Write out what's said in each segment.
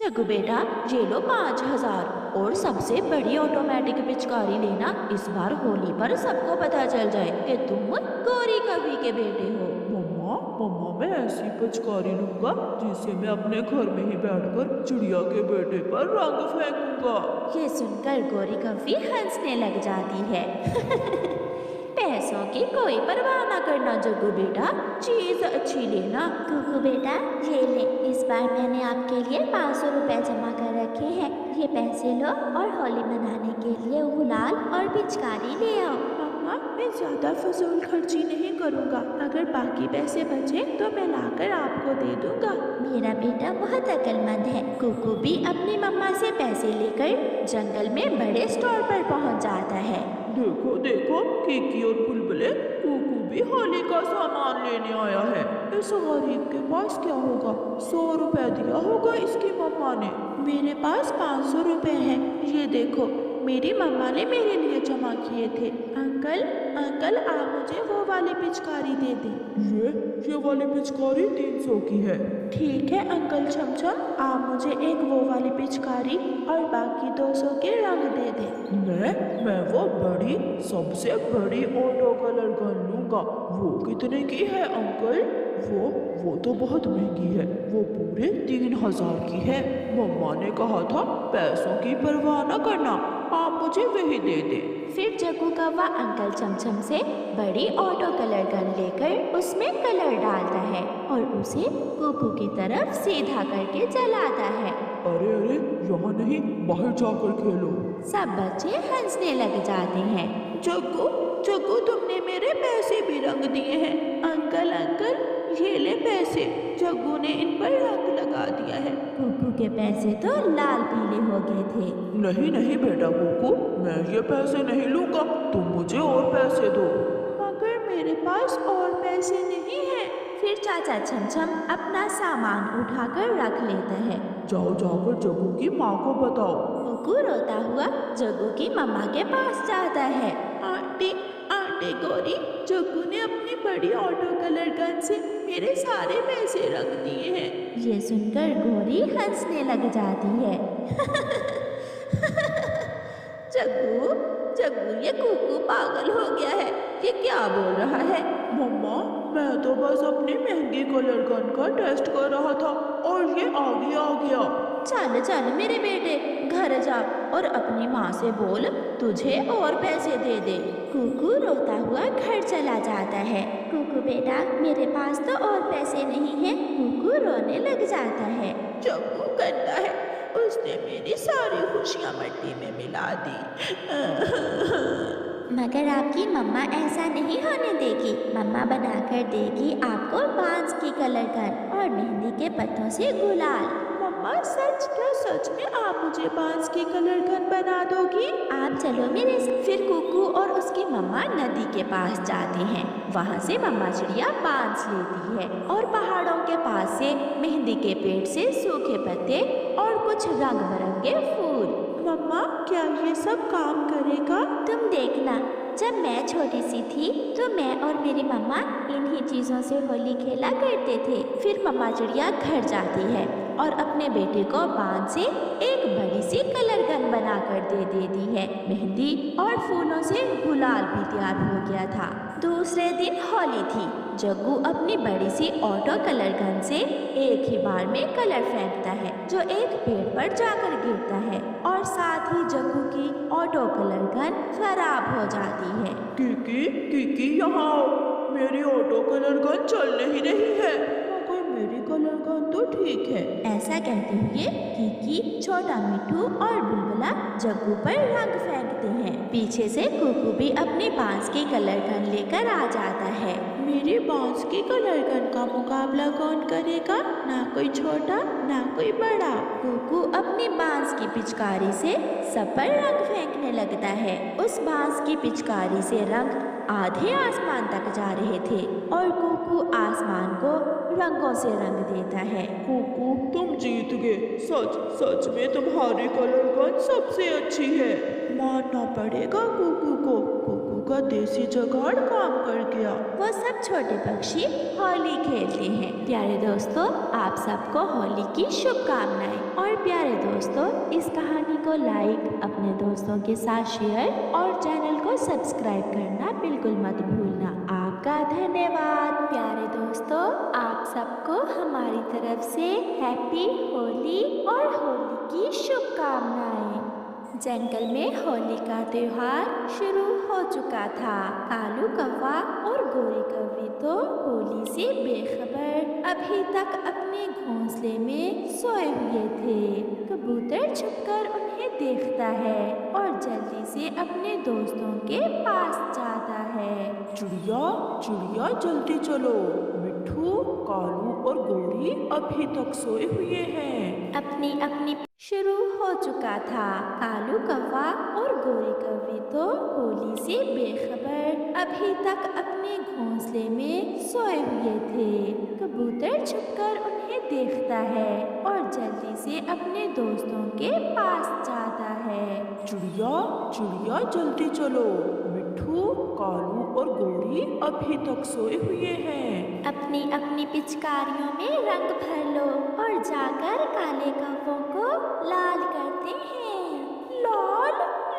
जग्गू बेटा, ये लो 5,000 और सबसे बड़ी ऑटोमेटिक पिचकारी लेना। इस बार होली पर सबको पता चल जाए कि तुम गौरी कवि के बेटे हो। मम्मा मम्मा मैं ऐसी पिचकारी लूंगा जिसे मैं अपने घर में ही बैठकर चिड़िया के बेटे पर रंग फेंकूंगा। ये सुनकर गौरी कवि हंसने लग जाती है। पैसों की कोई परवाह ना करना जग्गू बेटा, चीज अच्छी लेना। कुकू बेटा, ये ले, इस बार मैंने आपके लिए 500 रुपए जमा कर रखे हैं। ये पैसे लो और होली मनाने के लिए गुलाल और पिचकारी ले आओ। मम्मा, मैं ज़्यादा फजूल खर्ची नहीं करूँगा। अगर बाकी पैसे बचे तो मैं लाकर आपको दे दूँगा। मेरा बेटा बहुत अक्लमंद है। कुकू भी अपनी मम्मा से पैसे लेकर जंगल में बड़े स्टोर पर पहुंच जाता है। देखो देखो, कीकी और बुलबुले, कुकू भी होली का सामान लेने आया है। इस गरीब के पास क्या होगा? 100 रुपए दिया होगा इसकी मम्मा ने। मेरे पास 500 रुपए हैं। ये देखो, मेरी मम्मा ने मेरे लिए जमा किए थे। अंकल अंकल, आप मुझे वो वाली पिचकारी दे दें। ये वाली पिचकारी 300 की है। ठीक है अंकल छमछम, आप मुझे एक वो वाली पिचकारी और बाकी 200 के रंग दे दें। मैं वो बड़ी, सबसे बड़ी ऑटो कलर गन लूंगा। वो कितने की है अंकल? वो तो बहुत महंगी है। वो पूरे 3,000 की है। मम्मा ने कहा था पैसों की परवाह न करना, आप मुझे वही दे दें। फिर जग्गू कौवा अंकल चमचम से बड़ी ऑटो कलर गन लेकर उसमें कलर डालता है और उसे कुकू की तरफ सीधा करके जलाता है। अरे अरे, यहाँ नहीं, बाहर जाकर खेलो। सब बच्चे हंसने लग जाते हैं। जग्गू जग्गू, तुमने मेरे पैसे भी रंग दिए हैं। अंकल अंकल, ये ले पैसे। जग्गू ने इन पर रंग लगा दिया है। कुकू के पैसे तो लाल पीले हो गए थे। नहीं नहीं बेटा कुकू, मैं ये पैसे नहीं लूंगा, तुम मुझे और पैसे दो। मगर मेरे पास और पैसे नहीं हैं। फिर चाचा छमछम अपना सामान उठाकर रख लेता है। जाओ जाकर जग्गू की माँ को बताओ। कुकू रोता हुआ जग्गू की मम्मा के पास जाता है। आंटी आंटी गौरी, जग्गू ने अपनी बड़ी ऑटो कलर गन से मेरे सारे पैसे रंग दिए हैं। ये सुनकर गौरी हंसने लग जाती है। जग्गू जग्गू, ये कुकू पागल हो गया है। ये क्या बोल रहा है? मम्मा, मैं तो बस अपनी महंगी कलर गन का टेस्ट कर रहा था और ये आगे आ गया। चल चल मेरे बेटे, घर जा और अपनी माँ से बोल तुझे और पैसे दे दे। कुकू रोता हुआ घर चला जाता है। कुकू बेटा, मेरे पास तो और पैसे नहीं हैं। कुकू रोने लग जाता है। जग्गू गंदा है, उसने मेरी सारी खुशियाँ मिट्टी में मिला दी। मगर आपकी मम्मा ऐसा नहीं होने देगी। मम्मा बनाकर देगी आपको बांस की कलर गन और मेहंदी के पत्तों से गुलाल। मम्मा, सच क्या? सच में आप मुझे बांस की कलर गन बना दोगी? आप चलो मेरे साथ। फिर कुकू और उसकी मम्मा नदी के पास जाते हैं। वहाँ से मम्मा चिड़िया बांस लेती है और पहाड़ों के पास से मेहंदी के पेड़ से सूखे पत्ते और कुछ रंग बिरंगे फूल। मम्मा, क्या ये सब काम करेगा? तुम देखना, जब मैं छोटी सी थी तो मैं और मेरी मम्मा इन्हीं चीज़ों से होली खेला करते थे। फिर मम्मा चिड़िया घर जाती है और अपने बेटे को बांस से एक बड़ी सी कलर गन बनाकर दे देती है। मेहंदी और फूलों से गुलाल भी तैयार हो गया था। दूसरे दिन होली थी। जग्गू अपनी बड़ी सी ऑटो कलर गन से एक ही बार में कलर फेंकता है जो एक पेड़ पर जाकर गिरता है और साथ ही जग्गू की ऑटो कलर गन खराब हो जाती है। कीकी यहाँ आओ, मेरी ऑटो कलर गन चल नहीं रही है। मगर मेरी कलर गन तो ठीक है। ऐसा कहते हुए कीकी, छोटा मिट्ठू और बुलबुला जग्गू पर रंग फेंकते हैं। पीछे से कुकू भी अपनी बांस की कलर गन लेकर आ जाता है। मेरी बांस की कलर गन का मुकाबला कौन करेगा? ना कोई छोटा ना कोई बड़ा। कुकू अपनी बांस की पिचकारी से सब पर रंग फेंकने लगता है। उस बांस की पिचकारी से रंग आधे आसमान तक जा रहे थे और कुकू आसमान को रंगों से रंग देता है। कुकू, तुम जीत गए। सच में तुम्हारी कलर गन सबसे अच्छी है। मानना पड़ेगा कुकू को, कुकू का देसी जुगाड़ काम कर गया। वो सब छोटे पक्षी होली खेलते हैं। प्यारे दोस्तों, आप सबको होली की शुभकामनाएं और प्यारे दोस्तों, इस कहानी को लाइक, अपने दोस्तों के साथ शेयर और चैनल को सब्सक्राइब करना बिल्कुल मत भूलना। आपका धन्यवाद। प्यारे दोस्तों, आप सबको हमारी तरफ से हैप्पी होली और होली की शुभकामनाएं। जंगल में होली का त्योहार शुरू हो चुका था। कालू कौवा और गोरी कौवी तो होली से बेखबर अभी तक अपने घोंसले में सोए हुए थे। कबूतर छुपकर उन्हें देखता है और जल्दी से अपने दोस्तों के पास जाता है। चिड़िया चिड़िया जल्दी चलो, मिट्ठू, कालू और गोरी अभी तक सोए हुए हैं। अपनी शुरू हो चुका था। कालू कौवा और गोरी कौवी तो होली से बेखबर अभी तक अपने घोंसले में सोए हुए थे। कबूतर छुपकर उन्हें देखता है और जल्दी से अपने दोस्तों के पास जाता है। चिड़िया चिड़िया जल्दी चलो, मिट्ठू, कालू और गोरी अभी तक सोए हुए हैं। अपनी पिचकारियों में रंग भर लो और जाकर काले कौवों को लाल करते हैं। लाल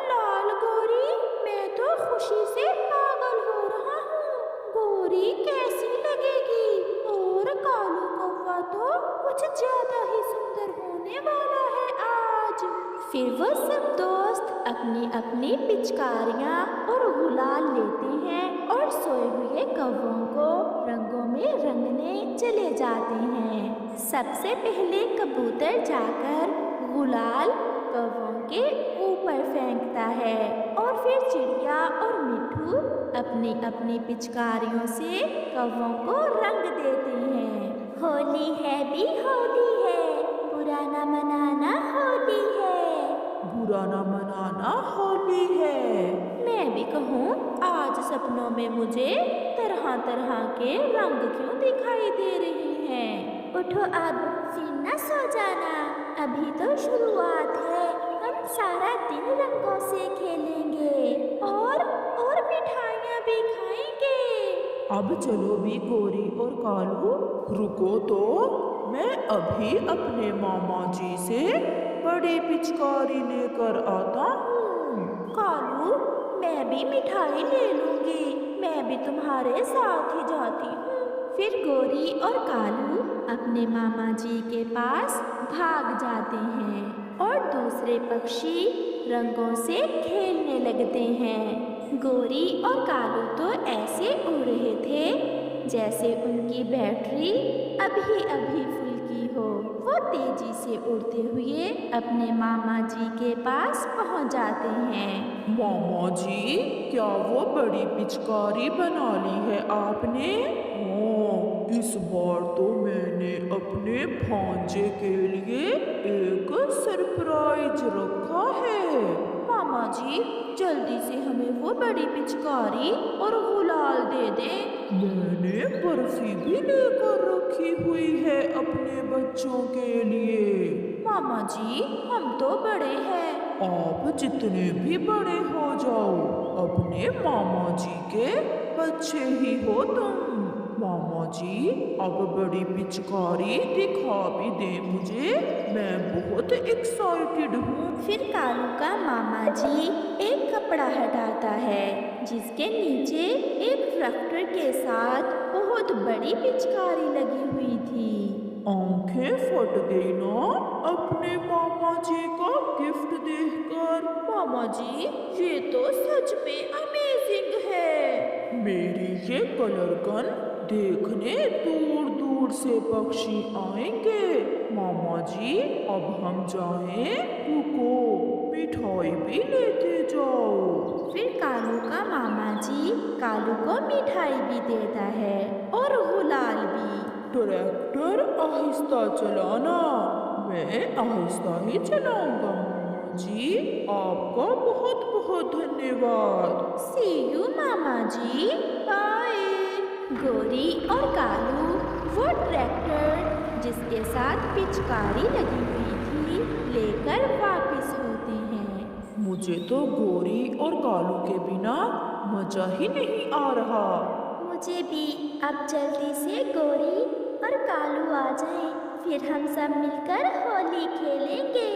लाल गोरी, मैं तो खुशी से पागल हो रहा हूँ। गोरी कैसी लगेगी? और कालू कौवा तो कुछ ज्यादा ही सुंदर होने वाला है आज। फिर वो सब दोस्त अपनी पिचकारियाँ और गुलाल लेते हैं और सोए हुए कौवों को रंगों में रंगने चले जाते हैं। सबसे पहले कबूतर जाकर गुलाल कौवों के ऊपर फेंकता है और फिर चिड़िया और मिट्ठू अपनी पिचकारियों से कौवों को रंग देते हैं। होली है भी होली है, बुरा न मनाना होली है। बुरा ना मनाना होली है। मैं भी कहूँ, आज सपनों में मुझे तरह तरह के रंग क्यों दिखाई दे रहे हैं। उठो अब, फिर न सो जाना, अभी तो शुरुआत है। हम सारा दिन रंगों से खेलेंगे और मिठाइयाँ भी खाएंगे। अब चलो भी गोरी और कालू, रुको तो मैं अभी अपने मामा जी से बड़ी पिचकारी लेकर आता हूँ। कालू, मैं भी मिठाई ले लूंगी, मैं भी तुम्हारे साथ ही जाती हूँ। फिर गोरी और कालू अपने मामा जी के पास भाग जाते हैं और दूसरे पक्षी रंगों से खेलने लगते हैं। गोरी और कालू तो ऐसे उड़ रहे थे जैसे उनकी बैटरी अभी अभी फुल की हो। वो तेजी से उड़ते हुए अपने मामा जी के पास पहुंच जाते हैं। मामा जी, क्या वो बड़ी पिचकारी बना ली है आपने? हाँ, इस बार तो मैंने अपने भांजे के लिए एक सरप्राइज रखा है। मामा जी, जल्दी से हमें वो बड़ी पिचकारी और गुलाल दे दें। मैंने बर्फी भी लेकर रखी हुई है अपने बच्चों के लिए। मामा जी, हम तो बड़े हैं। आप जितने भी बड़े हो जाओ, अपने मामा जी के बच्चे ही हो तुम। मामा जी, अब बड़ी पिचकारी दिखा भी दे मुझे, मैं बहुत एक्साइटेड हूँ। फिर कालू का मामा जी एक कपड़ा हटाता है जिसके नीचे एक ट्रैक्टर के साथ बहुत बड़ी पिचकारी लगी हुई थी। आंखें फट गई ना अपने मामा जी का गिफ्ट देखकर। मामा जी, ये तो सच में अमेजिंग है। मेरी ये कलर गन देखने दूर दूर से पक्षी आएंगे। मामा जी, अब हम जाएं? रुको, मिठाई भी लेते जाओ। फिर कालू का मामा जी कालू को मिठाई भी देता है और गुलाल भी। ट्रैक्टर आहिस्ता चलाना, मैं आहिस्ता ही चलाऊंगा। मामा जी, आपका बहुत बहुत धन्यवाद। सी यू मामा जी, बाय। गोरी और कालू वो ट्रैक्टर जिसके साथ पिचकारी लगी हुई थी लेकर वापस होते हैं। मुझे तो गोरी और कालू के बिना मजा ही नहीं आ रहा। मुझे भी। अब जल्दी से गोरी और कालू आ जाएं, फिर हम सब मिलकर होली खेलेंगे।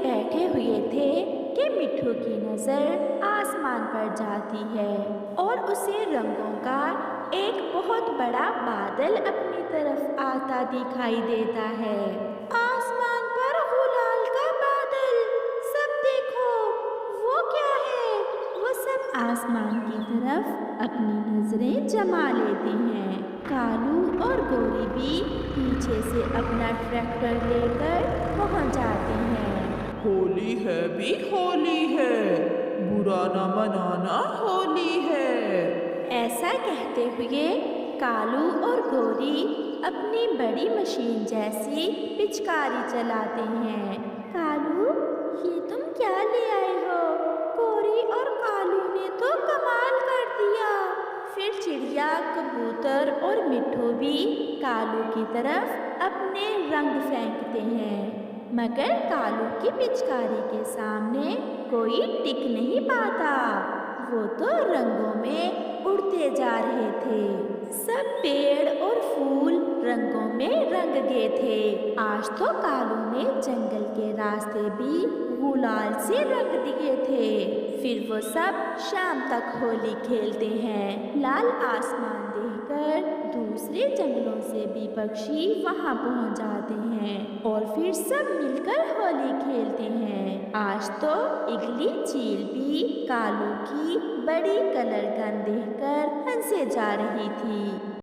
बैठे हुए थे कि मिट्ठू की नजर आसमान पर जाती है और उसे रंगों का एक बहुत बड़ा बादल अपनी तरफ आता दिखाई देता है। आसमान पर गुलाल का बादल, सब देखो, वो क्या है? वो सब आसमान की तरफ अपनी नजरें जमा लेते हैं। कालू और गोरी भी पीछे से अपना ट्रैक्टर लेकर पहुंच जाते हैं। होली है भी होली है, बुरा ना मनाना होली है। ऐसा कहते हुए कालू और गोरी अपनी बड़ी मशीन जैसी पिचकारी चलाते हैं। कालू, ये तुम क्या ले आए हो? गोरी और कालू ने तो कमाल कर दिया। फिर चिड़िया, कबूतर और मिट्ठू भी कालू की तरफ अपने रंग फेंकते हैं, मगर कालू की पिचकारी के सामने कोई टिक नहीं पाता। वो तो रंगों में उड़ते जा रहे थे। सब पेड़ और फूल रंगों में रंग गए थे। आज तो कालू ने जंगल के रास्ते भी गुलाल से रंग दिए थे। फिर वो सब शाम तक होली खेलते हैं। लाल आसमान देखकर दूसरे जंगलों से भी पक्षी वहां पहुंच जाते हैं और फिर सब मिलकर होली खेलते हैं। आज तो इगली चील भी कालू की बड़ी कलर गन देखकर हंसे जा रही थी।